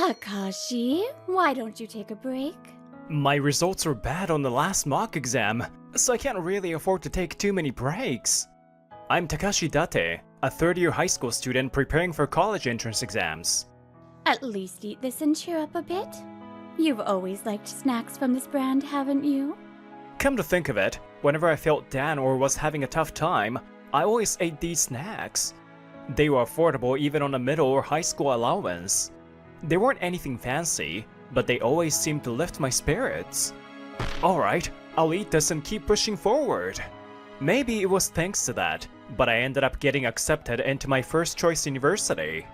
Takashi, why don't you take a break? My results were bad on the last mock exam, so I can't really afford to take too many breaks. I'm Takashi Date, a third-year high school student preparing for college entrance exams. At least eat this and cheer up a bit. You've always liked snacks from this brand, haven't you? Come to think of it, whenever I felt down or was having a tough time, I always ate these snacks. They were affordable even on a middle or high school allowance. They weren't anything fancy, but they always seemed to lift my spirits. Alright, I'll eat this and keep pushing forward. Maybe it was thanks to that, but I ended up getting accepted into my first choice university.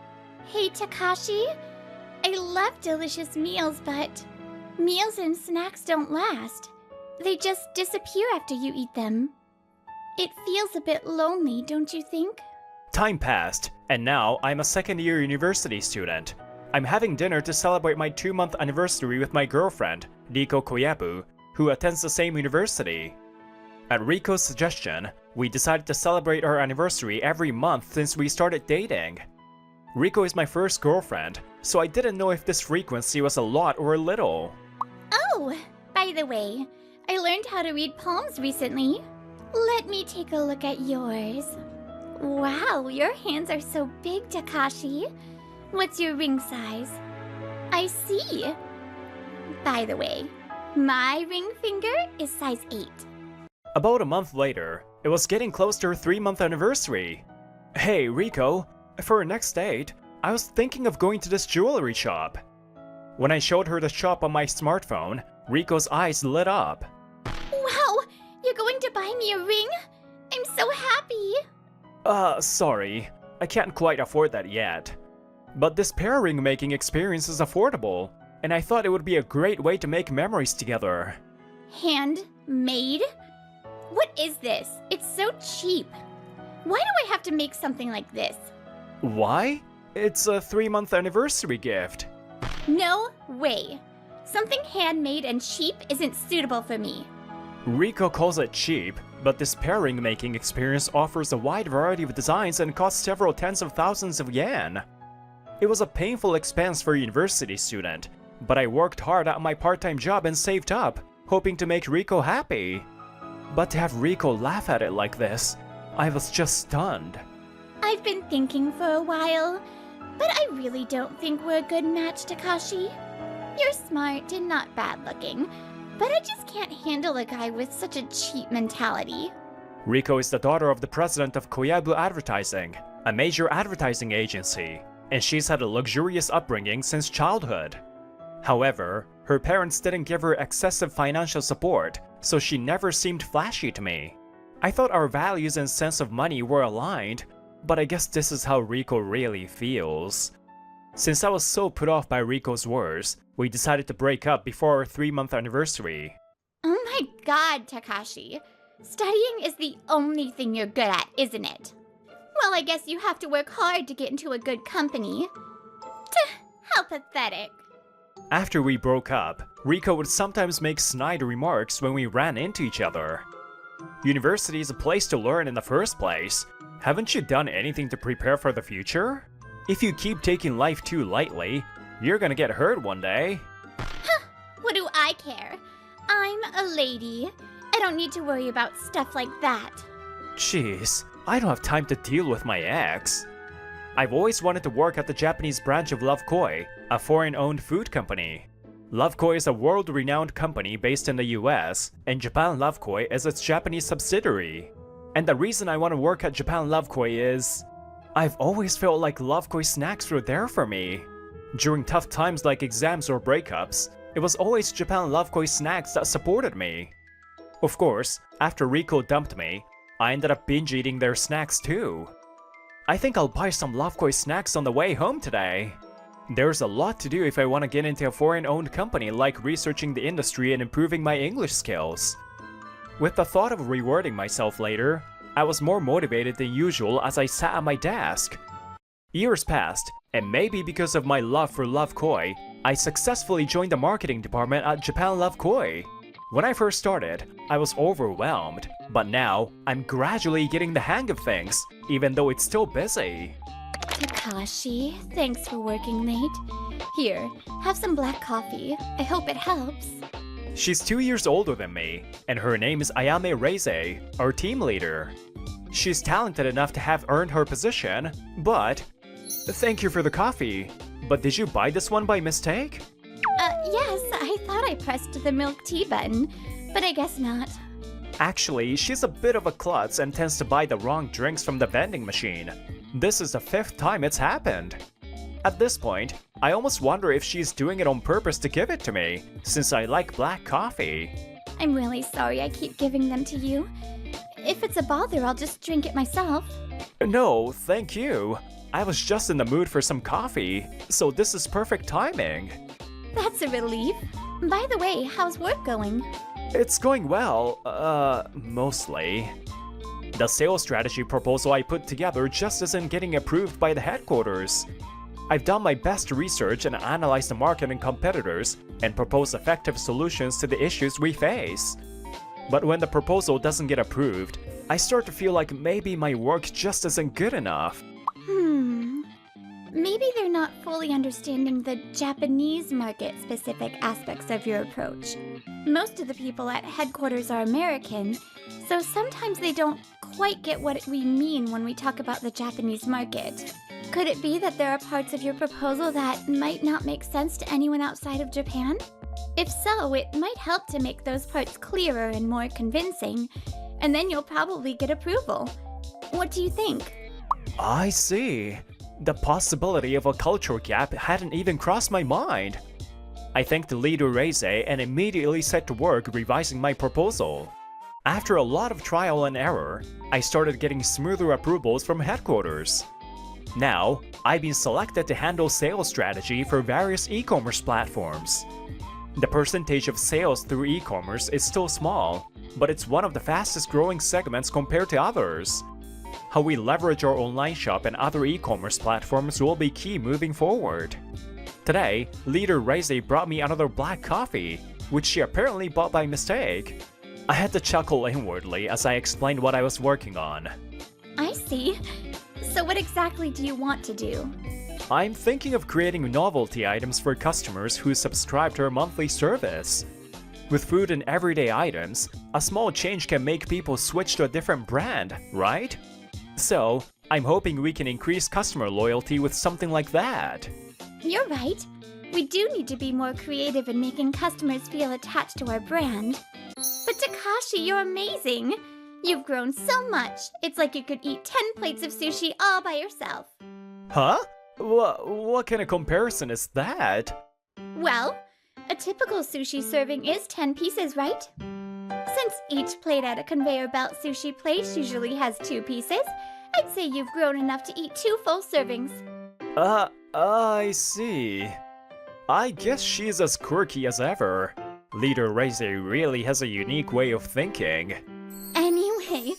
Hey Takashi, I love delicious meals, but meals and snacks don't last. They just disappear after you eat them. It feels a bit lonely, don't you think? Time passed, and now I'm a second-year university student. I'm having dinner to celebrate my 2-month anniversary with my girlfriend, Riko Koyabu, who attends the same university. At Riko's suggestion, we decided to celebrate our anniversary every month since we started dating. Riko is my first girlfriend, so I didn't know if this frequency was a lot or a little. Oh, by the way, I learned how to read palms recently. Let me take a look at yours. Wow, your hands are so big, Takashi. What's your ring size? I see. By the way, my ring finger is size 8. About a month later, it was getting close to her 3-month anniversary. Hey, Riko, for our next date, I was thinking of going to this jewelry shop. When I showed her the shop on my smartphone, Riko's eyes lit up. Wow, you're going to buy me a ring? I'm so happy. Sorry, I can't quite afford that yet. But this pair ring making experience is affordable, and I thought it would be a great way to make memories together. Handmade? What is this? It's so cheap. Why do I have to make something like this? Why? It's a 3-month anniversary gift. No way. Something handmade and cheap isn't suitable for me. Riko calls it cheap, but this pair ring making experience offers a wide variety of designs and costs several tens of thousands of yen. It was a painful expense for a university student, but I worked hard at my part-time job and saved up, hoping to make Riko happy. But to have Riko laugh at it like this, I was just stunned. I've been thinking for a while, but I really don't think we're a good match, Takashi. You're smart and not bad-looking, but I just can't handle a guy with such a cheap mentality. Riko is the daughter of the president of Koyabu Advertising, a major advertising agency, and she's had a luxurious upbringing since childhood. However, her parents didn't give her excessive financial support, so she never seemed flashy to me. I thought our values and sense of money were aligned, but I guess this is how Riko really feels. Since I was so put off by Riko's words, we decided to break up before our 3-month anniversary. Oh my god, Takashi. Studying is the only thing you're good at, isn't it? Well, I guess you have to work hard to get into a good company. How pathetic. After we broke up, Riko would sometimes make snide remarks when we ran into each other. University is a place to learn in the first place. Haven't you done anything to prepare for the future? If you keep taking life too lightly, you're gonna get hurt one day. What do I care? I'm a lady. I don't need to worry about stuff like that. Jeez, I don't have time to deal with my ex. I've always wanted to work at the Japanese branch of Love Koi, a foreign-owned food company. Love Koi is a world-renowned company based in the US, and Japan Love Koi is its Japanese subsidiary. And the reason I want to work at Japan Love Koi is... I've always felt like Love Koi snacks were there for me. During tough times like exams or breakups, it was always Japan Love Koi snacks that supported me. Of course, after Riko dumped me, I ended up binge eating their snacks too. I think I'll buy some Love Koi snacks on the way home today. There's a lot to do if I want to get into a foreign-owned company, like researching the industry and improving my English skills. With the thought of rewarding myself later, I was more motivated than usual as I sat at my desk. Years passed, and maybe because of my love for Love Koi, I successfully joined the marketing department at Japan Love Koi. When I first started, I was overwhelmed, but now I'm gradually getting the hang of things, even though it's still busy. Takashi, thanks for working late. Here, have some black coffee. I hope it helps. She's 2 years older than me, and her name is Ayame Reize, our team leader. She's talented enough to have earned her position, but... Thank you for the coffee, but did you buy this one by mistake? Yes, I thought I pressed the milk tea button, but I guess not. Actually, she's a bit of a klutz and tends to buy the wrong drinks from the vending machine. This is the 5th time it's happened. At this point, I almost wonder if she's doing it on purpose to give it to me, since I like black coffee. I'm really sorry I keep giving them to you. If it's a bother, I'll just drink it myself. No, thank you. I was just in the mood for some coffee, so this is perfect timing. That's a relief. By the way, how's work going? It's going well, mostly. The sales strategy proposal I put together just isn't getting approved by the headquarters. I've done my best research and analyzed the market and competitors and proposed effective solutions to the issues we face. But when the proposal doesn't get approved, I start to feel like maybe my work just isn't good enough. Maybe they're not fully understanding the Japanese market-specific aspects of your approach. Most of the people at headquarters are American, so sometimes they don't quite get what we mean when we talk about the Japanese market. Could it be that there are parts of your proposal that might not make sense to anyone outside of Japan? If so, it might help to make those parts clearer and more convincing, and then you'll probably get approval. What do you think? I see. The possibility of a cultural gap hadn't even crossed my mind. I thanked the leader Reize and immediately set to work revising my proposal. After a lot of trial and error, I started getting smoother approvals from headquarters. Now, I've been selected to handle sales strategy for various e-commerce platforms. The percentage of sales through e-commerce is still small, but it's one of the fastest growing segments compared to others. How we leverage our online shop and other e-commerce platforms will be key moving forward. Today, leader Reize brought me another black coffee, which she apparently bought by mistake. I had to chuckle inwardly as I explained what I was working on. I see. So what exactly do you want to do? I'm thinking of creating novelty items for customers who subscribe to our monthly service. With food and everyday items, a small change can make people switch to a different brand, right? So, I'm hoping we can increase customer loyalty with something like that. You're right. We do need to be more creative in making customers feel attached to our brand. But Takashi, you're amazing! You've grown so much, it's like you could eat 10 plates of sushi all by yourself. Huh? What kind of comparison is that? Well, a typical sushi serving is 10 pieces, right? Since each plate at a conveyor belt sushi place usually has 2 pieces, I'd say you've grown enough to eat 2 full servings. I see. I guess she's as quirky as ever. Leader Reize really has a unique way of thinking. Anyway,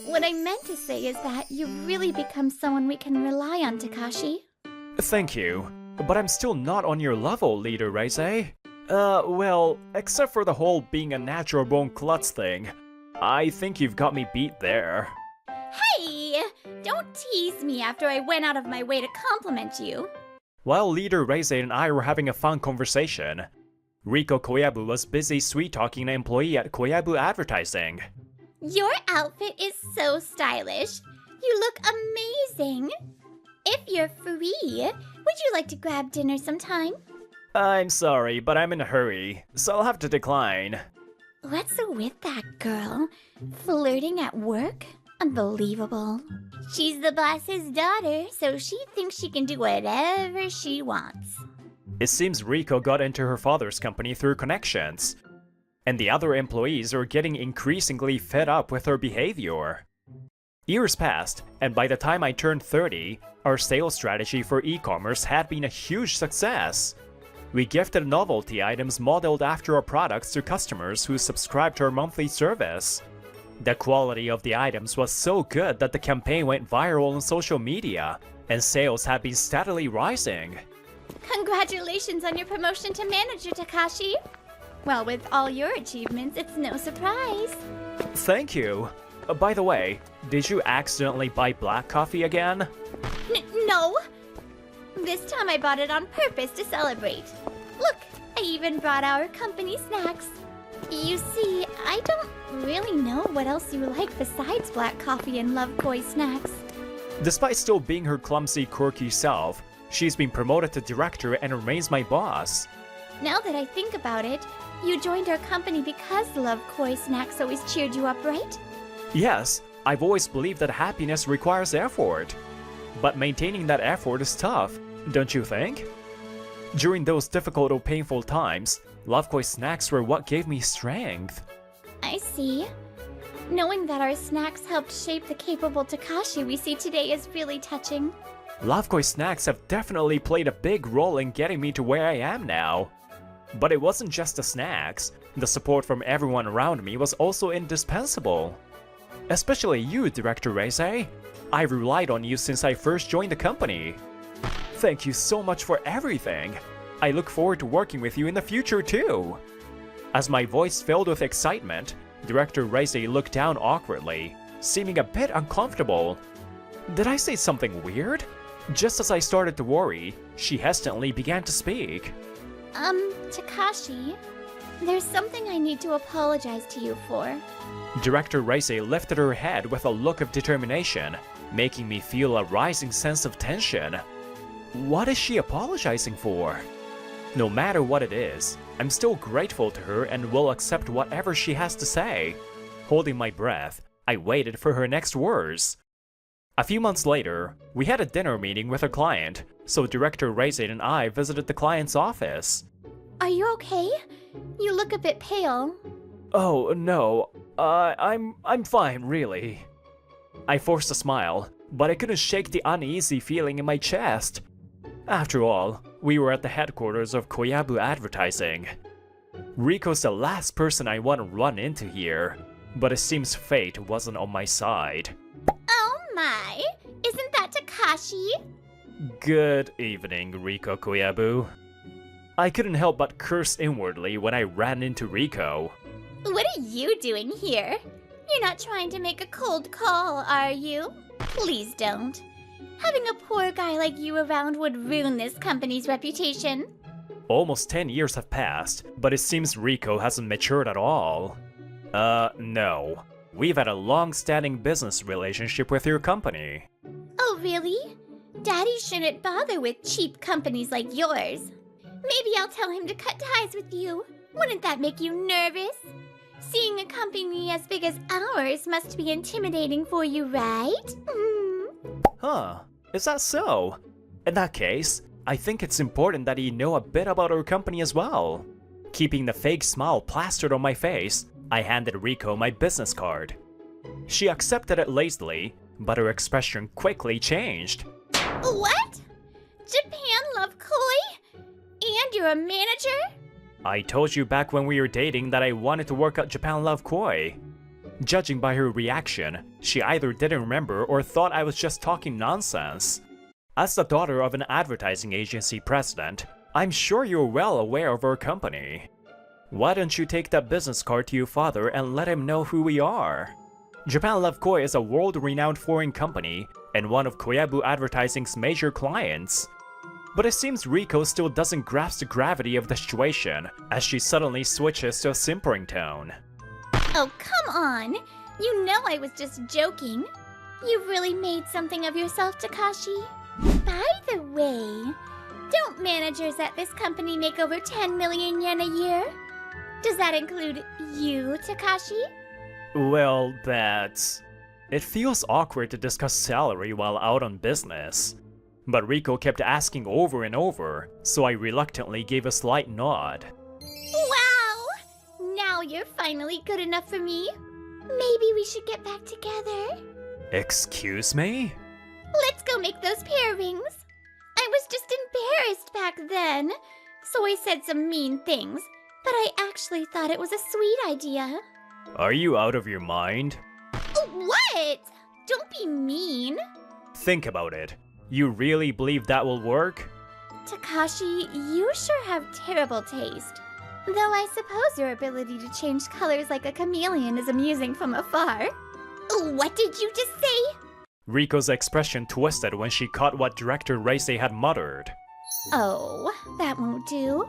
what I meant to say is that you've really become someone we can rely on, Takashi. Thank you, but I'm still not on your level, Leader Reize. Well, except for the whole being a natural-born klutz thing. I think you've got me beat there. Hey! Don't tease me after I went out of my way to compliment you. While Leader Reize and I were having a fun conversation, Riko Koyabu was busy sweet-talking an employee at Koyabu Advertising. Your outfit is so stylish. You look amazing. If you're free, would you like to grab dinner sometime? I'm sorry, but I'm in a hurry, so I'll have to decline. What's with that girl? Flirting at work? Unbelievable. She's the boss's daughter, so she thinks she can do whatever she wants. It seems Riko got into her father's company through connections, and the other employees are getting increasingly fed up with her behavior. Years passed, and by the time I turned 30, our sales strategy for e-commerce had been a huge success. We gifted novelty items modeled after our products to customers who subscribed to our monthly service. The quality of the items was so good that the campaign went viral on social media, and sales have been steadily rising. Congratulations on your promotion to manager, Takashi. Well, with all your achievements, it's no surprise. Thank you. By the way, did you accidentally buy black coffee again? No. This time I bought it on purpose to celebrate. Look, I even brought our company snacks. You see, I don't really know what else you like besides black coffee and love koi snacks. Despite still being her clumsy, quirky self, she's been promoted to director and remains my boss. Now that I think about it, you joined our company because love koi snacks always cheered you up, right? Yes, I've always believed that happiness requires effort. But maintaining that effort is tough, don't you think? During those difficult or painful times, love koi snacks were what gave me strength. I see. Knowing that our snacks helped shape the capable Takashi we see today is really touching. Love koi snacks have definitely played a big role in getting me to where I am now. But it wasn't just the snacks. The support from everyone around me was also indispensable. Especially you, Director Reise. I've relied on you since I first joined the company. Thank you so much for everything. I look forward to working with you in the future too. As my voice filled with excitement, Director Reise looked down awkwardly, seeming a bit uncomfortable. Did I say something weird? Just as I started to worry, she hesitantly began to speak. Takashi, there's something I need to apologize to you for. Director Reise lifted her head with a look of determination, making me feel a rising sense of tension. What is she apologizing for? No matter what it is, I'm still grateful to her and will accept whatever she has to say. Holding my breath, I waited for her next words. A few months later, we had a dinner meeting with a client, so Director Reise and I visited the client's office. Are you okay? You look a bit pale. Oh, no. I'm fine, really. I forced a smile, but I couldn't shake the uneasy feeling in my chest. After all, we were at the headquarters of Koyabu Advertising. Riko's the last person I want to run into here, but it seems fate wasn't on my side. Oh my! Isn't that Takashi? Good evening, Riko Koyabu. I couldn't help but curse inwardly when I ran into Riko. What are you doing here? You're not trying to make a cold call, are you? Please don't. Having a poor guy like you around would ruin this company's reputation. Almost 10 years have passed, but it seems Riko hasn't matured at all. No. We've had a long-standing business relationship with your company. Oh, really? Daddy shouldn't bother with cheap companies like yours. Maybe I'll tell him to cut ties with you. Wouldn't that make you nervous? Seeing a company as big as ours must be intimidating for you, right? Huh, is that so? In that case, I think it's important that you know a bit about our company as well. Keeping the fake smile plastered on my face, I handed Riko my business card. She accepted it lazily, but her expression quickly changed. What? Japan Love Koi? And you're a manager? I told you back when we were dating that I wanted to work at Japan Love Koi. Judging by her reaction, she either didn't remember or thought I was just talking nonsense. As the daughter of an advertising agency president, I'm sure you're well aware of our company. Why don't you take that business card to your father and let him know who we are? Japan Love Koi is a world-renowned foreign company and one of Koyabu Advertising's major clients. But it seems Riko still doesn't grasp the gravity of the situation, as she suddenly switches to a simpering tone. Oh, come on! You know I was just joking. You've really made something of yourself, Takashi. By the way, don't managers at this company make over 10 million yen a year? Does that include you, Takashi? Well, that's... It feels awkward to discuss salary while out on business. But Riko kept asking over and over, so I reluctantly gave a slight nod. Wow! Now you're finally good enough for me. Maybe we should get back together. Excuse me? Let's go make those pear rings. I was just embarrassed back then, so I said some mean things, but I actually thought it was a sweet idea. Are you out of your mind? What? Don't be mean. Think about it. You really believe that will work? Takashi, you sure have terrible taste. Though I suppose your ability to change colors like a chameleon is amusing from afar. What did you just say? Riko's expression twisted when she caught what Director Reisei had muttered. Oh, that won't do.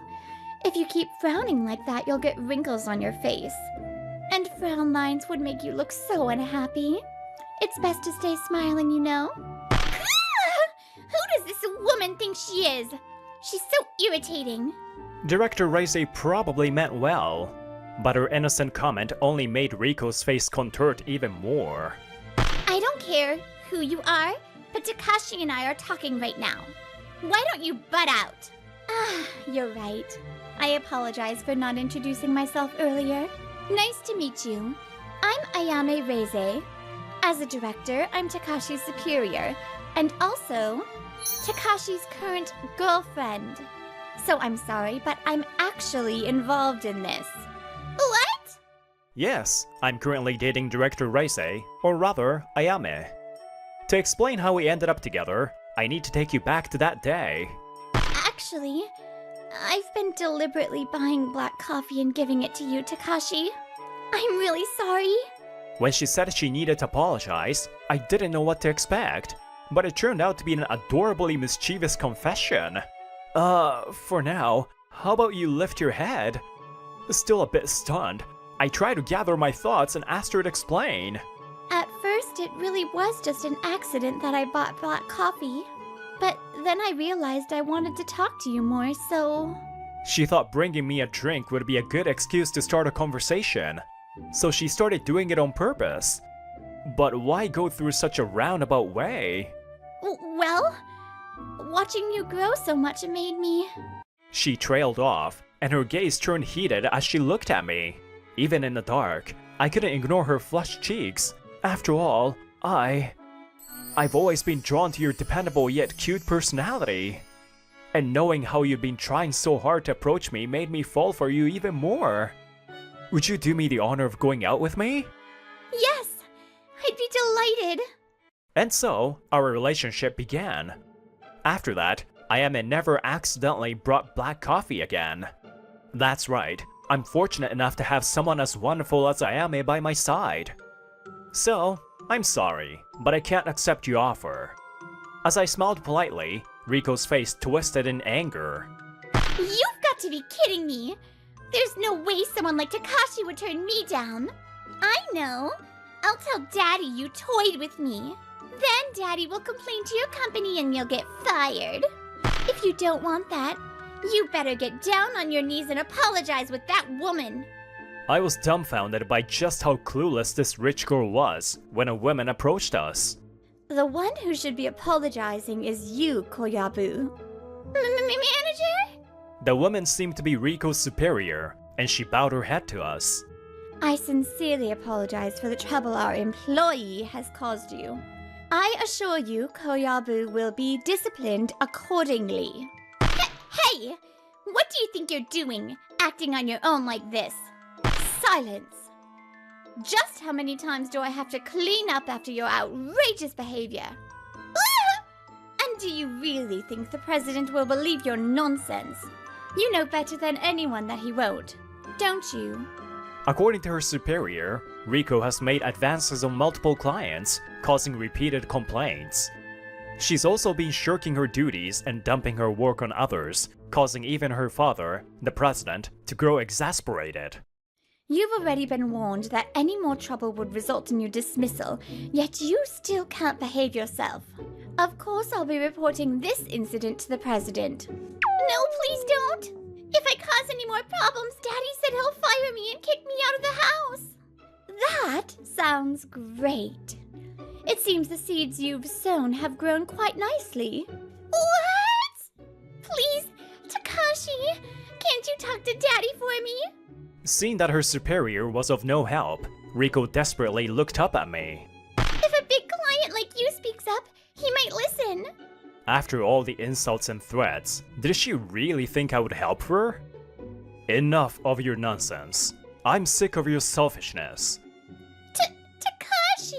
If you keep frowning like that, you'll get wrinkles on your face. And frown lines would make you look so unhappy. It's best to stay smiling, you know? Who does this woman think she is? She's so irritating. Director Reisei probably meant well, but her innocent comment only made Riko's face contort even more. I don't care who you are, but Takashi and I are talking right now. Why don't you butt out? Ah, you're right. I apologize for not introducing myself earlier. Nice to meet you. I'm Ayame Reisei. As a director, I'm Takashi's superior, and also Takashi's current girlfriend. So I'm sorry, but I'm actually involved in this. What? Yes, I'm currently dating Director Reisei, or rather, Ayame. To explain how we ended up together, I need to take you back to that day. Actually, I've been deliberately buying black coffee and giving it to you, Takashi. I'm really sorry. When she said she needed to apologize, I didn't know what to expect, but it turned out to be an adorably mischievous confession. For now, how about you lift your head? Still a bit stunned, I tried to gather my thoughts and asked her to explain. At first, it really was just an accident that I bought black coffee. But then I realized I wanted to talk to you more, so... She thought bringing me a drink would be a good excuse to start a conversation, so she started doing it on purpose. But why go through such a roundabout way? Well, watching you grow so much made me... She trailed off, and her gaze turned heated as she looked at me. Even in the dark, I couldn't ignore her flushed cheeks. After all, I've always been drawn to your dependable yet cute personality. And knowing how you've been trying so hard to approach me made me fall for you even more. Would you do me the honor of going out with me? Yes! I'd be delighted! And so, our relationship began. After that, Ayame never accidentally brought black coffee again. That's right, I'm fortunate enough to have someone as wonderful as Ayame by my side. So, I'm sorry, but I can't accept your offer. As I smiled politely, Riko's face twisted in anger. You've got to be kidding me! There's no way someone like Takashi would turn me down. I know. I'll tell Daddy you toyed with me. Then Daddy will complain to your company and you'll get fired. If you don't want that, you better get down on your knees and apologize with that woman. I was dumbfounded by just how clueless this rich girl was when a woman approached us. The one who should be apologizing is you, Koyabu. Manager? The woman seemed to be Riko's superior, and she bowed her head to us. I sincerely apologize for the trouble our employee has caused you. I assure you Koyabu will be disciplined accordingly. Hey! What do you think you're doing, acting on your own like this? Silence! Just how many times do I have to clean up after your outrageous behavior? And do you really think the president will believe your nonsense? You know better than anyone that he won't, don't you? According to her superior, Riko has made advances on multiple clients, causing repeated complaints. She's also been shirking her duties and dumping her work on others, causing even her father, the president, to grow exasperated. You've already been warned that any more trouble would result in your dismissal, yet you still can't behave yourself. Of course I'll be reporting this incident to the president. No, please don't! If I cause any more problems, Daddy said he'll fire me and kick me out of the house. That sounds great. It seems the seeds you've sown have grown quite nicely. What? Please, Takashi, can't you talk to Daddy for me? Seeing that her superior was of no help, Riko desperately looked up at me. If a big client like you speaks up, he might listen. After all the insults and threats, did she really think I would help her? Enough of your nonsense. I'm sick of your selfishness. Takashi?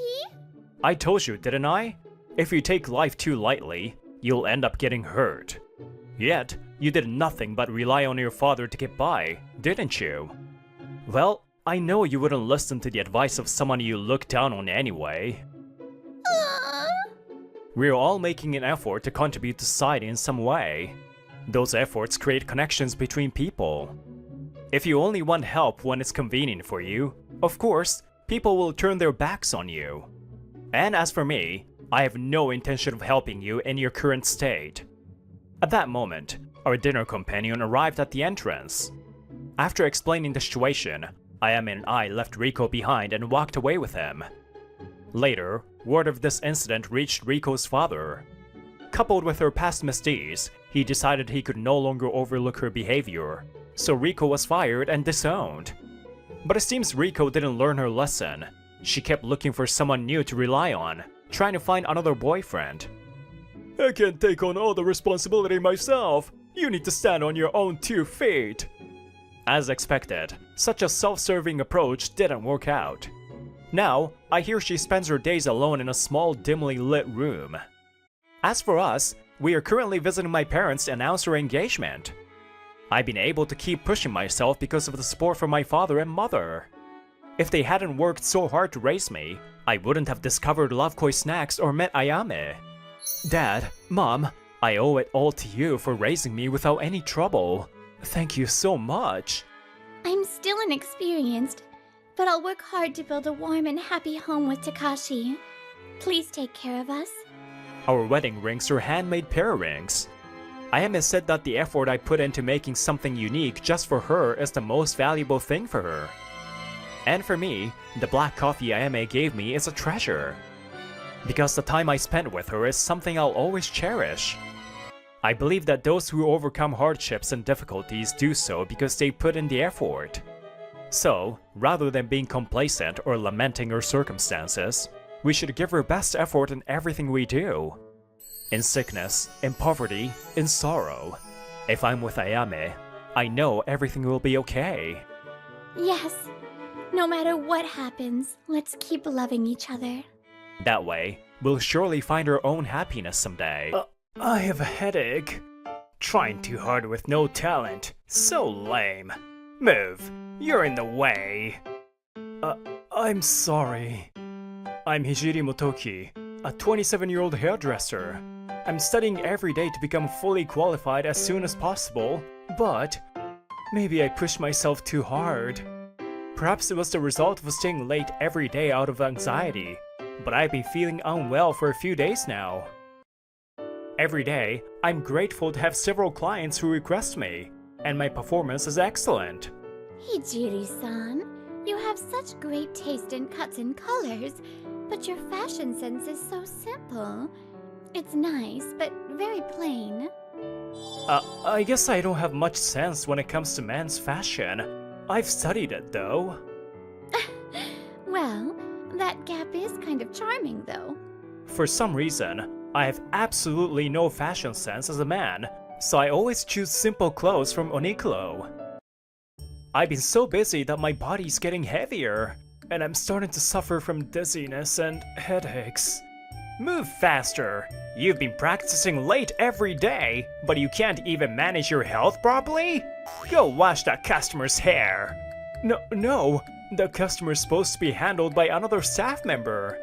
I told you, didn't I? If you take life too lightly, you'll end up getting hurt. Yet, you did nothing but rely on your father to get by, didn't you? Well, I know you wouldn't listen to the advice of someone you look down on anyway. We're all making an effort to contribute to society in some way. Those efforts create connections between people. If you only want help when it's convenient for you, of course, people will turn their backs on you. And as for me, I have no intention of helping you in your current state. At that moment, our dinner companion arrived at the entrance. After explaining the situation, Ayame and I left Riko behind and walked away with him. Later, word of this incident reached Riko's father. Coupled with her past misdeeds, he decided he could no longer overlook her behavior, so Riko was fired and disowned. But it seems Riko didn't learn her lesson. She kept looking for someone new to rely on, trying to find another boyfriend. I can't take on all the responsibility myself. You need to stand on your own 2 feet. As expected, such a self-serving approach didn't work out. Now, I hear she spends her days alone in a small, dimly lit room. As for us, we are currently visiting my parents to announce our engagement. I've been able to keep pushing myself because of the support from my father and mother. If they hadn't worked so hard to raise me, I wouldn't have discovered Love Koi snacks or met Ayame. Dad, Mom, I owe it all to you for raising me without any trouble. Thank you so much. I'm still inexperienced, but I'll work hard to build a warm and happy home with Takashi. Please take care of us. Our wedding rings are handmade pair rings. Ayame said that the effort I put into making something unique just for her is the most valuable thing for her. And for me, the black coffee Ayame gave me is a treasure. Because the time I spent with her is something I'll always cherish. I believe that those who overcome hardships and difficulties do so because they put in the effort. So, rather than being complacent or lamenting our circumstances, we should give our best effort in everything we do. In sickness, in poverty, in sorrow. If I'm with Ayame, I know everything will be okay. Yes. No matter what happens, let's keep loving each other. That way, we'll surely find our own happiness someday. I have a headache. Trying too hard with no talent. So lame. Move. You're in the way. I'm sorry. I'm Hijiri Motoki, a 27-year-old hairdresser. I'm studying every day to become fully qualified as soon as possible, but maybe I pushed myself too hard. Perhaps it was the result of staying late every day out of anxiety, but I've been feeling unwell for a few days now. Every day, I'm grateful to have several clients who request me, and my performance is excellent. Hijiri-san, you have such great taste in cuts and colors, but your fashion sense is so simple. It's nice, but very plain. I guess I don't have much sense when it comes to men's fashion. I've studied it, though. Well, that gap is kind of charming, though. For some reason, I have absolutely no fashion sense as a man, so I always choose simple clothes from Uniqlo. I've been so busy that my body's getting heavier, and I'm starting to suffer from dizziness and headaches. Move faster! You've been practicing late every day, but you can't even manage your health properly? Go wash that customer's hair! No, the customer's supposed to be handled by another staff member.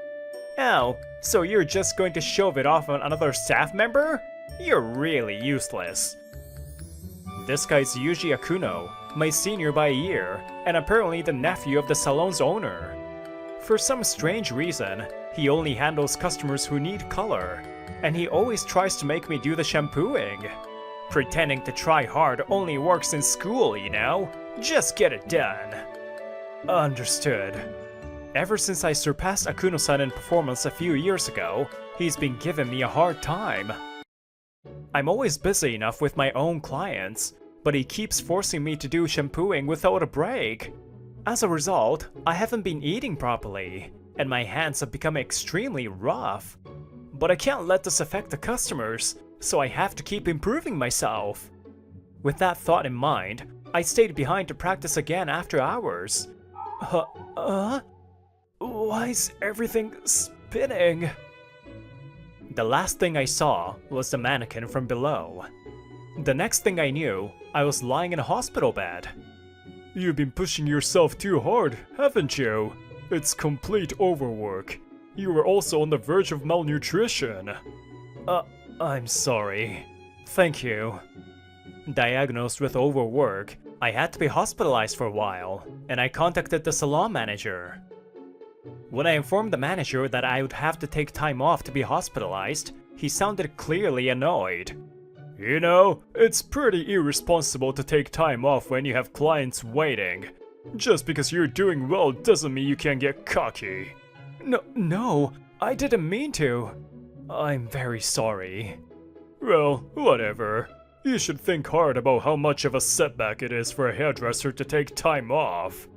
Oh, so you're just going to shove it off on another staff member? You're really useless. This guy's Yuji Akuno, my senior by a year, and apparently the nephew of the salon's owner. For some strange reason, he only handles customers who need color, and he always tries to make me do the shampooing. Pretending to try hard only works in school, you know? Just get it done. Understood. Ever since I surpassed Akuno-san in performance a few years ago, he's been giving me a hard time. I'm always busy enough with my own clients, but he keeps forcing me to do shampooing without a break. As a result, I haven't been eating properly, and my hands have become extremely rough. But I can't let this affect the customers, so I have to keep improving myself. With that thought in mind, I stayed behind to practice again after hours. Why is everything spinning? The last thing I saw was the mannequin from below. The next thing I knew, I was lying in a hospital bed. You've been pushing yourself too hard, haven't you? It's complete overwork. you were also on the verge of malnutrition. I'm sorry. Thank you. Diagnosed with overwork, I had to be hospitalized for a while, and I contacted the salon manager. When I informed the manager that I would have to take time off to be hospitalized, he sounded clearly annoyed. You know, it's pretty irresponsible to take time off when you have clients waiting. Just because you're doing well doesn't mean you can get cocky. No, I didn't mean to. I'm very sorry. Well, whatever. You should think hard about how much of a setback it is for a hairdresser to take time off.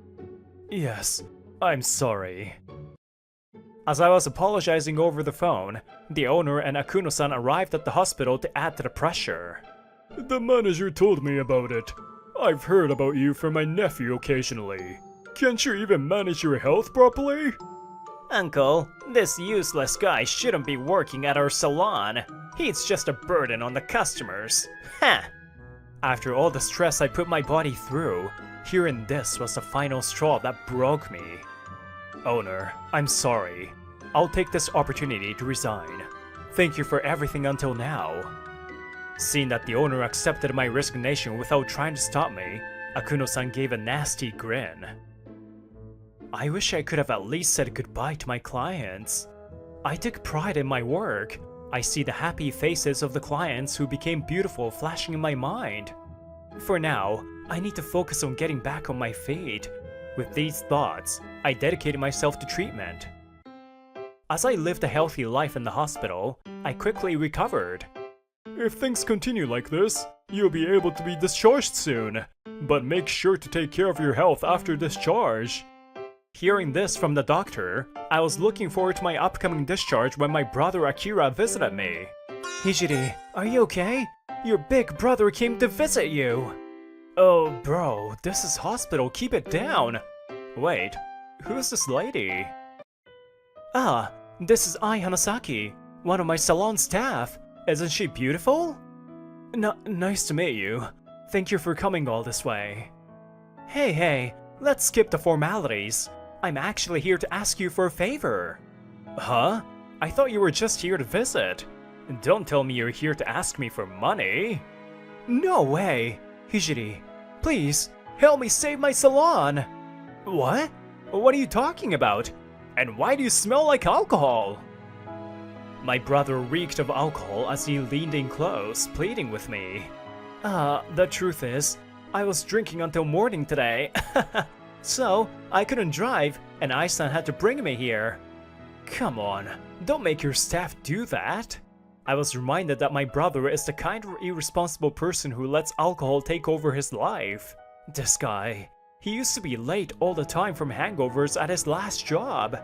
Yes, I'm sorry. As I was apologizing over the phone, the owner and Akuno-san arrived at the hospital to add to the pressure. The manager told me about it. I've heard about you from my nephew occasionally. Can't you even manage your health properly? Uncle, this useless guy shouldn't be working at our salon. He's just a burden on the customers. Ha! After all the stress I put my body through, hearing this was the final straw that broke me. Owner, I'm sorry. I'll take this opportunity to resign. Thank you for everything until now. Seeing that the owner accepted my resignation without trying to stop me, Akuno-san gave a nasty grin. I wish I could have at least said goodbye to my clients. I took pride in my work. I see the happy faces of the clients who became beautiful flashing in my mind. For now, I need to focus on getting back on my feet. With these thoughts, I dedicated myself to treatment. As I lived a healthy life in the hospital, I quickly recovered. If things continue like this, you'll be able to be discharged soon. But make sure to take care of your health after discharge. Hearing this from the doctor, I was looking forward to my upcoming discharge when my brother Akira visited me. Hijiri, are you okay? Your big brother came to visit you. Oh, bro, this is hospital, keep it down. Wait, who's this lady? Ah, this is Ai Hanasaki, one of my salon staff. Isn't she beautiful? Nice to meet you. Thank you for coming all this way. Hey, let's skip the formalities. I'm actually here to ask you for a favor. Huh? I thought you were just here to visit. Don't tell me you're here to ask me for money. No way. Hijiri, please, help me save my salon. What? What are you talking about? And why do you smell like alcohol? My brother reeked of alcohol as he leaned in close, pleading with me. The truth is, I was drinking until morning today. So, I couldn't drive, and Ai-san had to bring me here. Come on, don't make your staff do that. I was reminded that my brother is the kind of irresponsible person who lets alcohol take over his life. This guy, he used to be late all the time from hangovers at his last job.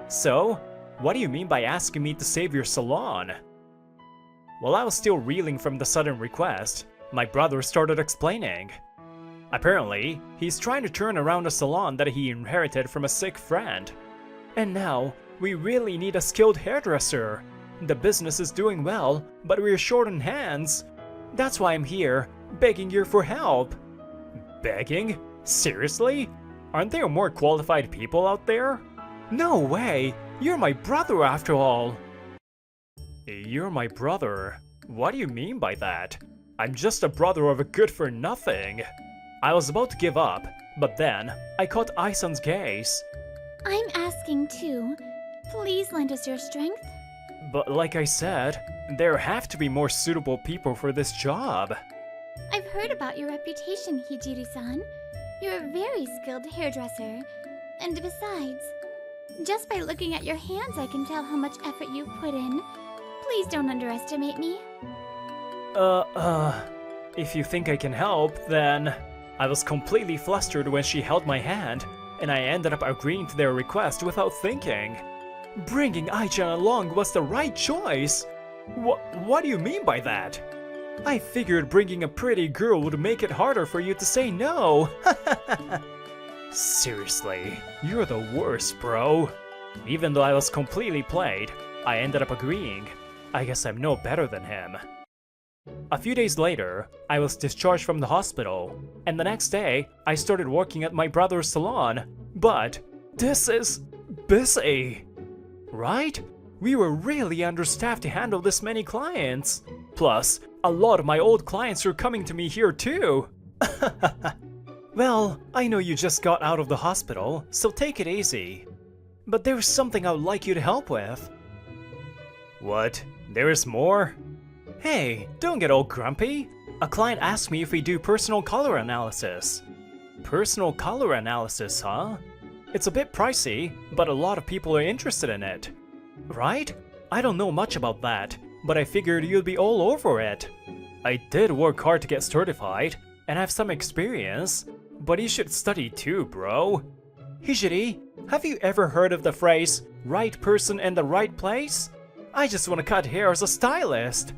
So, what do you mean by asking me to save your salon? While I was still reeling from the sudden request, my brother started explaining. Apparently, he's trying to turn around a salon that he inherited from a sick friend. And now, we really need a skilled hairdresser. The business is doing well, but we're short on hands. That's why I'm here, begging you for help. Begging? Seriously? Aren't there more qualified people out there? No way! You're my brother after all! You're my brother? What do you mean by that? I'm just a brother of a good-for-nothing. I was about to give up, but then I caught Ai-san's gaze. I'm asking too. Please lend us your strength. But like I said, there have to be more suitable people for this job. I've heard about your reputation, Hijiri-san. You're a very skilled hairdresser. And besides, just by looking at your hands, I can tell how much effort you've put in. Please don't underestimate me. If you think I can help, then... I was completely flustered when she held my hand, and I ended up agreeing to their request without thinking. Bringing Ai-chan along was the right choice! What do you mean by that? I figured bringing a pretty girl would make it harder for you to say no! Seriously, you're the worst, bro. Even though I was completely played, I ended up agreeing. I guess I'm no better than him. A few days later, I was discharged from the hospital, and the next day, I started working at my brother's salon. But this is busy. right? We were really understaffed to handle this many clients. Plus, a lot of my old clients are coming to me here too. Well, I know you just got out of the hospital, so take it easy. But there's something I would like you to help with. What? There is more? Hey, don't get all grumpy. A client asked me if we do personal color analysis. Personal color analysis, huh? It's a bit pricey, but a lot of people are interested in it. Right? I don't know much about that, but I figured you'd be all over it. I did work hard to get certified, and have some experience, but you should study too, bro. Hijiri, have you ever heard of the phrase, right person in the right place? I just want to cut hair as a stylist.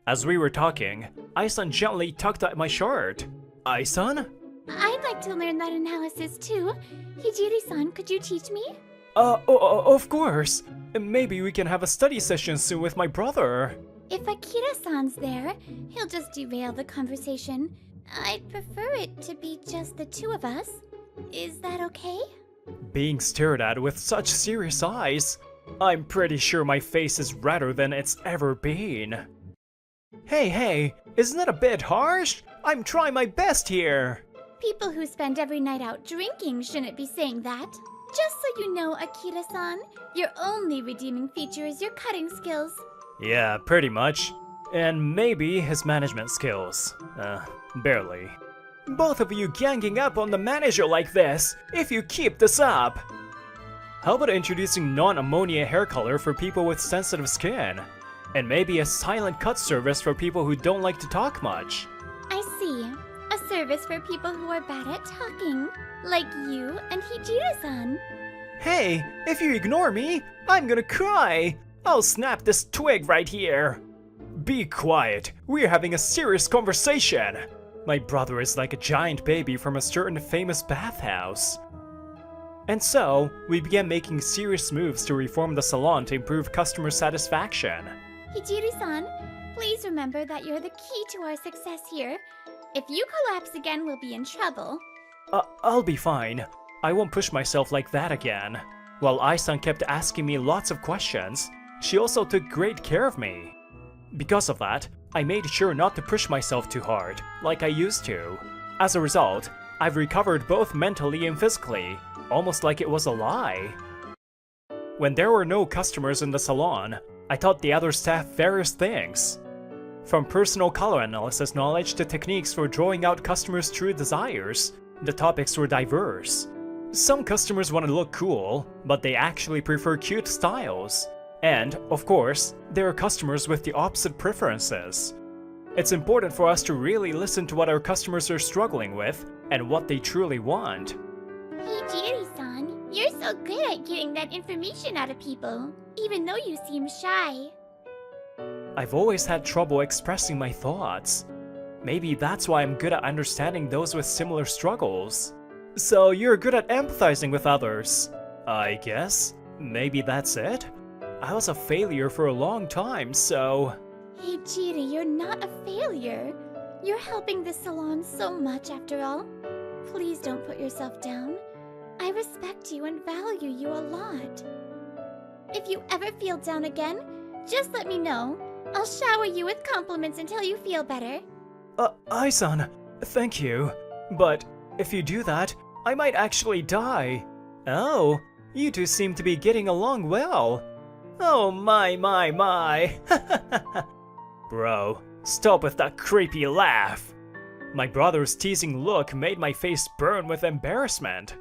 As we were talking, Ai-san gently tugged at my shirt. Ai-san? I'd like to learn that analysis too. Hijiri-san, could you teach me? Of course. Maybe we can have a study session soon with my brother. If Akira-san's there, he'll just derail the conversation. I'd prefer it to be just the two of us. Is that okay? Being stared at with such serious eyes, I'm pretty sure my face is redder than it's ever been. Hey, isn't that a bit harsh? I'm trying my best here. People who spend every night out drinking shouldn't be saying that. Just so you know, Akira-san, your only redeeming feature is your cutting skills. Yeah, pretty much. And maybe his management skills. Barely. Both of you ganging up on the manager like this, if you keep this up. How about introducing non-ammonia hair color for people with sensitive skin? And maybe a silent cut service for people who don't like to talk much. I see. A service for people who are bad at talking, like you and Hijira-san. Hey, if you ignore me, I'm gonna cry. I'll snap this twig right here. Be quiet. We're having a serious conversation. My brother is like a giant baby from a certain famous bathhouse. And so, we began making serious moves to reform the salon to improve customer satisfaction. Hijiri-san, please remember that you're the key to our success here. If you collapse again, we'll be in trouble. I'll be fine. I won't push myself like that again. While Ai-san kept asking me lots of questions, she also took great care of me. Because of that, I made sure not to push myself too hard, like I used to. As a result, I've recovered both mentally and physically, almost like it was a lie. When there were no customers in the salon, I taught the other staff various things. From personal color analysis knowledge to techniques for drawing out customers' true desires, the topics were diverse. Some customers want to look cool, but they actually prefer cute styles. And, of course, there are customers with the opposite preferences. It's important for us to really listen to what our customers are struggling with and what they truly want. Hijiri-san, you're so good at getting that information out of people, even though you seem shy. I've always had trouble expressing my thoughts. Maybe that's why I'm good at understanding those with similar struggles. So you're good at empathizing with others. I guess. Maybe that's it? I was a failure for a long time, so... Hijiri, you're not a failure. You're helping this salon so much after all. Please don't put yourself down. I respect you and value you a lot. If you ever feel down again, just let me know. I'll shower you with compliments until you feel better. Ai-san, thank you. But if you do that, I might actually die. Oh, you two seem to be getting along well. Oh my. Bro, stop with that creepy laugh. My brother's teasing look made my face burn with embarrassment.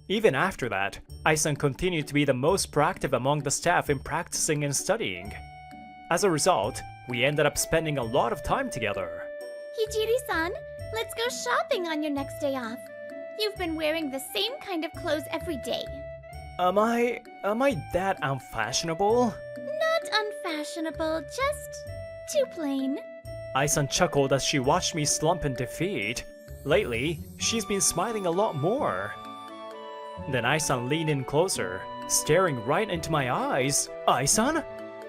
Even after that, Ai-san continued to be the most proactive among the staff in practicing and studying. As a result, we ended up spending a lot of time together. Hijiri-san, let's go shopping on your next day off. You've been wearing the same kind of clothes every day. Am I that unfashionable? Not unfashionable, just too plain. Ai-san chuckled as she watched me slump in defeat. Lately, she's been smiling a lot more. Then Ai-san leaned in closer, staring right into my eyes. Ai-san?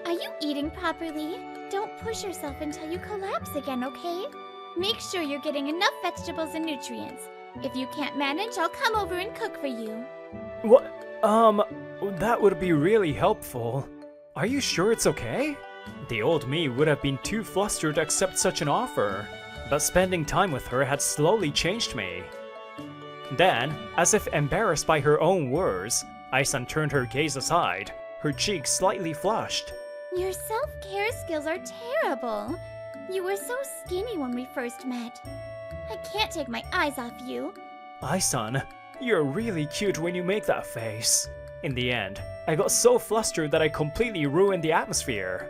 Are you eating properly? Don't push yourself until you collapse again, okay? Make sure you're getting enough vegetables and nutrients. If you can't manage, I'll come over and cook for you. What? That would be really helpful. Are you sure it's okay? The old me would have been too flustered to accept such an offer, but spending time with her had slowly changed me. Then, as if embarrassed by her own words, Aisan turned her gaze aside, her cheeks slightly flushed. Your self-care skills are terrible. You were so skinny when we first met. I can't take my eyes off you. Aisan, you're really cute when you make that face. In the end, I got so flustered that I completely ruined the atmosphere.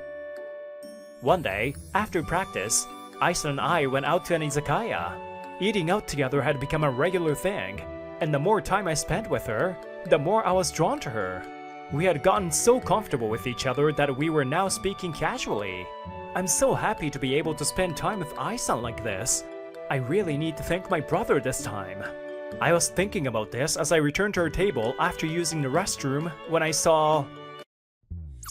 One day, after practice, Aisan and I went out to an izakaya. Eating out together had become a regular thing, and the more time I spent with her, the more I was drawn to her. We had gotten so comfortable with each other that we were now speaking casually. I'm so happy to be able to spend time with Aisan like this. I really need to thank my brother this time. I was thinking about this as I returned to our table after using the restroom when I saw...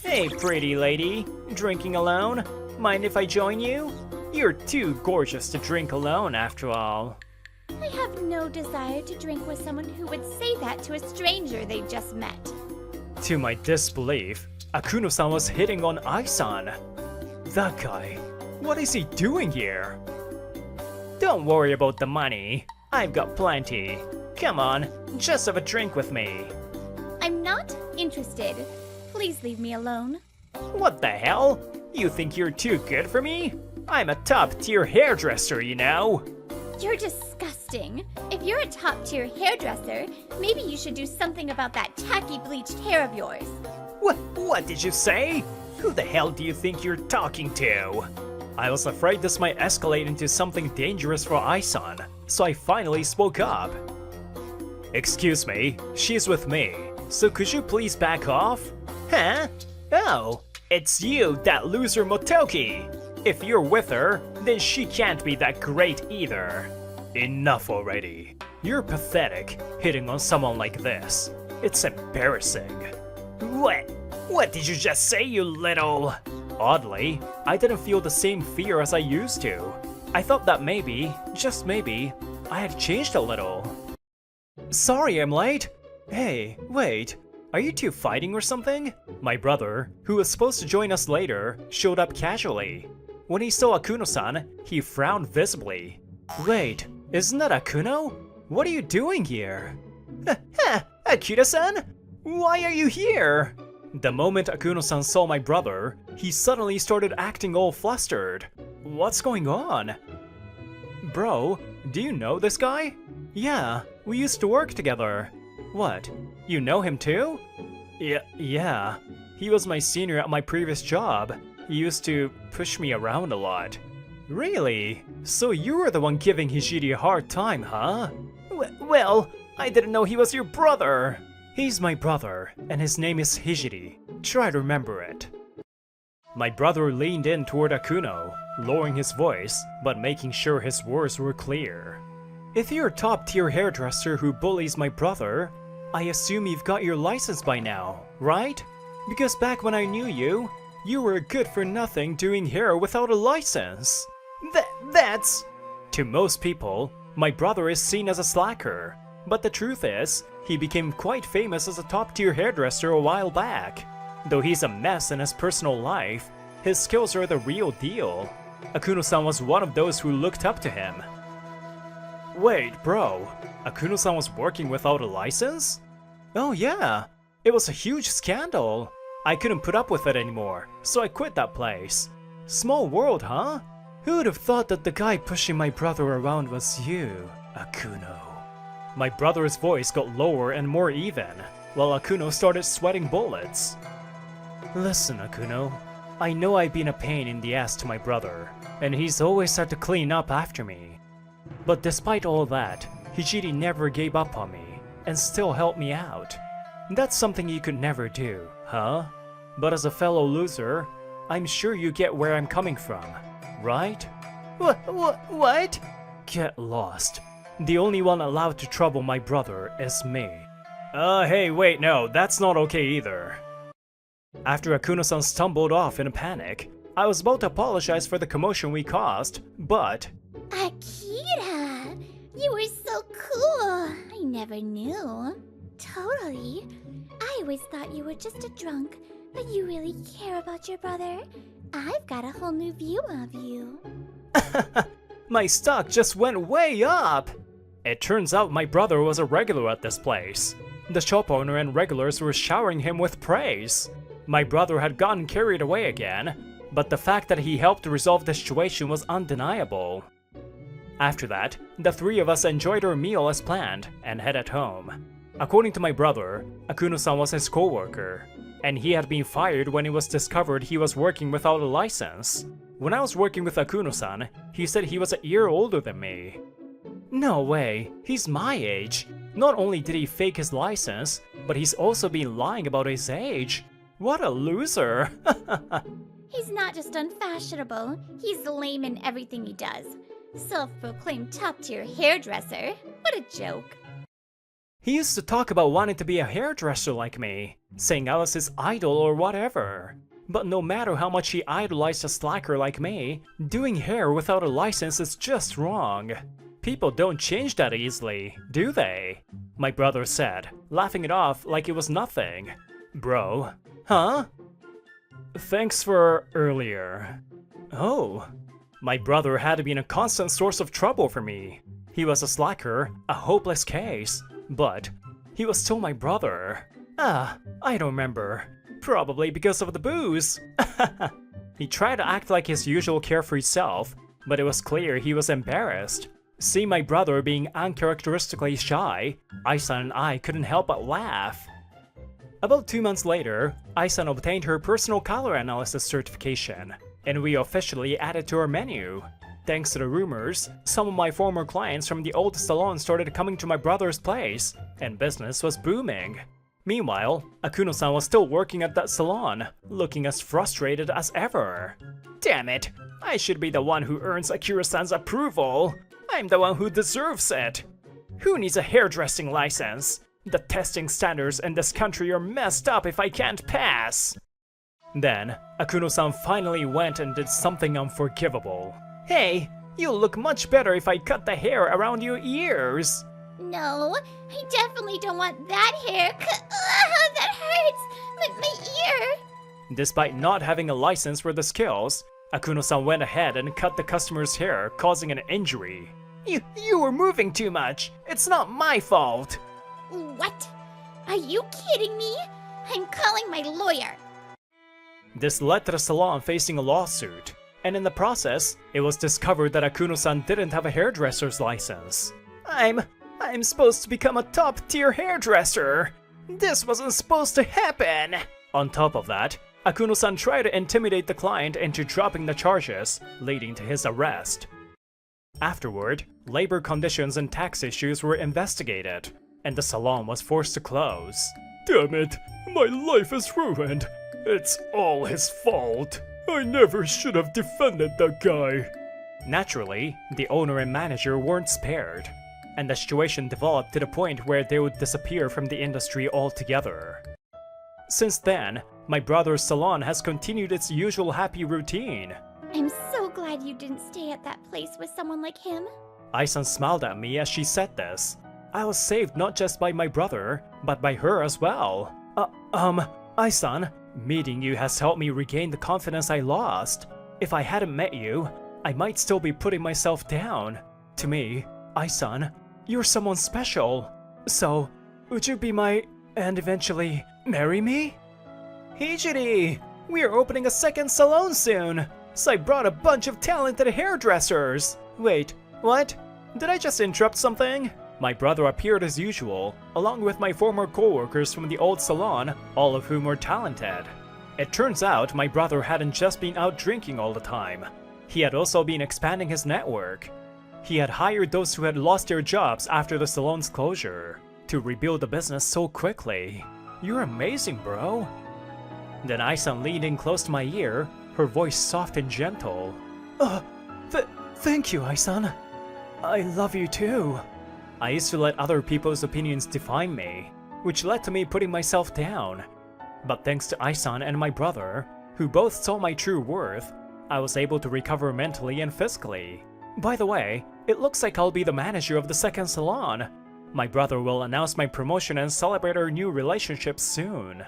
Hey, pretty lady. Drinking alone? Mind if I join you? You're too gorgeous to drink alone, after all. I have no desire to drink with someone who would say that to a stranger they just met. To my disbelief, Akuno-san was hitting on Aisan. That guy, what is he doing here? Don't worry about the money. I've got plenty. Come on, just have a drink with me. I'm not interested. Please leave me alone. What the hell? You think you're too good for me? I'm a top-tier hairdresser, you know. You're disgusting. If you're a top-tier hairdresser, maybe you should do something about that tacky bleached hair of yours. What did you say? Who the hell do you think you're talking to? I was afraid this might escalate into something dangerous for Aisan, so I finally spoke up. Excuse me, she's with me, so could you please back off? Huh? Oh, it's you, that loser Motoki! If you're with her, then she can't be that great either. Enough already. You're pathetic, hitting on someone like this. It's embarrassing. What did you just say, you little... Oddly, I didn't feel the same fear as I used to. I thought that maybe, just maybe, I had changed a little. Sorry I'm late. Hey, wait, are you two fighting or something? My brother, who was supposed to join us later, showed up casually. When he saw Akuno-san, he frowned visibly. Wait, isn't that Akuno? What are you doing here? Akira-san? Why are you here? The moment Akuno-san saw my brother, he suddenly started acting all flustered. What's going on? Bro, do you know this guy? Yeah, we used to work together. What, you know him too? Yeah. He was my senior at my previous job. He used to push me around a lot. Really? So you were the one giving Hijiri a hard time, huh? Well, I didn't know he was your brother. He's my brother, and his name is Hijiri. Try to remember it. My brother leaned in toward Akuno, lowering his voice, but making sure his words were clear. If you're a top-tier hairdresser who bullies my brother, I assume you've got your license by now, right? Because back when I knew you, you were good-for-nothing doing hair without a license. That's... To most people, my brother is seen as a slacker. But the truth is, he became quite famous as a top-tier hairdresser a while back. Though he's a mess in his personal life, his skills are the real deal. Akuno-san was one of those who looked up to him. Wait, bro, Akuno-san was working without a license? Oh yeah, it was a huge scandal. I couldn't put up with it anymore, so I quit that place. Small world, huh? Who would have thought that the guy pushing my brother around was you, Akuno? My brother's voice got lower and more even, while Akuno started sweating bullets. Listen, Akuno, I know I've been a pain in the ass to my brother, and he's always had to clean up after me. But despite all that, Hijiri never gave up on me, and still helped me out. That's something you could never do, huh? But as a fellow loser, I'm sure you get where I'm coming from, right? What? Get lost. The only one allowed to trouble my brother is me. Hey, wait, no, that's not okay either. After Akuno-san stumbled off in a panic, I was about to apologize for the commotion we caused, but... Akira! You were so cool! I never knew. totally. I always thought you were just a drunk, but you really care about your brother. I've got a whole new view of you. My stock just went way up! It turns out my brother was a regular at this place. The shop owner and regulars were showering him with praise. My brother had gotten carried away again, but the fact that he helped resolve the situation was undeniable. After that, the three of us enjoyed our meal as planned and headed home. According to my brother, Akuno-san was his co-worker, and he had been fired when it was discovered he was working without a license. When I was working with Akuno-san, he said he was a year older than me. No way, he's my age. Not only did he fake his license, but he's also been lying about his age. What a loser! He's not just unfashionable, he's lame in everything he does. Self-proclaimed top-tier hairdresser. What a joke. He used to talk about wanting to be a hairdresser like me, saying I was his idol or whatever. But no matter how much he idolized a slacker like me, doing hair without a license is just wrong. People don't change that easily, do they? My brother said, laughing it off like it was nothing. Bro. Huh? Thanks for earlier. Oh. My brother had been a constant source of trouble for me. He was a slacker, a hopeless case, but he was still my brother. I don't remember. Probably because of the booze. He tried to act like his usual carefree self, but it was clear he was embarrassed. Seeing my brother being uncharacteristically shy, Ai-san and I couldn't help but laugh. About 2 months later, Ai-san obtained her personal color analysis certification, and we officially added to our menu. Thanks to the rumors, some of my former clients from the old salon started coming to my brother's place, and business was booming. Meanwhile, Akuno-san was still working at that salon, looking as frustrated as ever. Damn it, I should be the one who earns Akira-san's approval. I'm the one who deserves it. Who needs a hairdressing license? The testing standards in this country are messed up if I can't pass. Then, Akuno-san finally went and did something unforgivable. Hey, you'll look much better if I cut the hair around your ears. No, I definitely don't want that hair. That hurts! My ear! Despite not having a license for the skills, Akuno-san went ahead and cut the customer's hair, causing an injury. You were moving too much. It's not my fault. What? Are you kidding me? I'm calling my lawyer. This led to the salon facing a lawsuit, and in the process, it was discovered that Akuno-san didn't have a hairdresser's license. I'm supposed to become a top-tier hairdresser. This wasn't supposed to happen. On top of that, Akuno-san tried to intimidate the client into dropping the charges, leading to his arrest. Afterward, labor conditions and tax issues were investigated, and the salon was forced to close. Damn it, my life is ruined. It's all his fault. I never should have defended that guy. Naturally, the owner and manager weren't spared, and the situation developed to the point where they would disappear from the industry altogether. Since then, my brother's salon has continued its usual happy routine. I'm so glad you didn't stay at that place with someone like him. Ai-san smiled at me as she said this. I was saved not just by my brother, but by her as well. Ai-san, meeting you has helped me regain the confidence I lost. If I hadn't met you, I might still be putting myself down. To me, Ai-san, you're someone special. So, would you be and eventually marry me? Hijiri, we're opening a second salon soon, so I brought a bunch of talented hairdressers. Wait, what? Did I just interrupt something? My brother appeared as usual, along with my former co-workers from the old salon, all of whom were talented. It turns out my brother hadn't just been out drinking all the time. He had also been expanding his network. He had hired those who had lost their jobs after the salon's closure, to rebuild the business so quickly. You're amazing, bro. Then Ai-san leaned in close to my ear, her voice soft and gentle. Thank you, Ai-san. I love you too. I used to let other people's opinions define me, which led to me putting myself down. But thanks to Ai-san and my brother, who both saw my true worth, I was able to recover mentally and physically. By the way, it looks like I'll be the manager of the second salon. My brother will announce my promotion and celebrate our new relationship soon.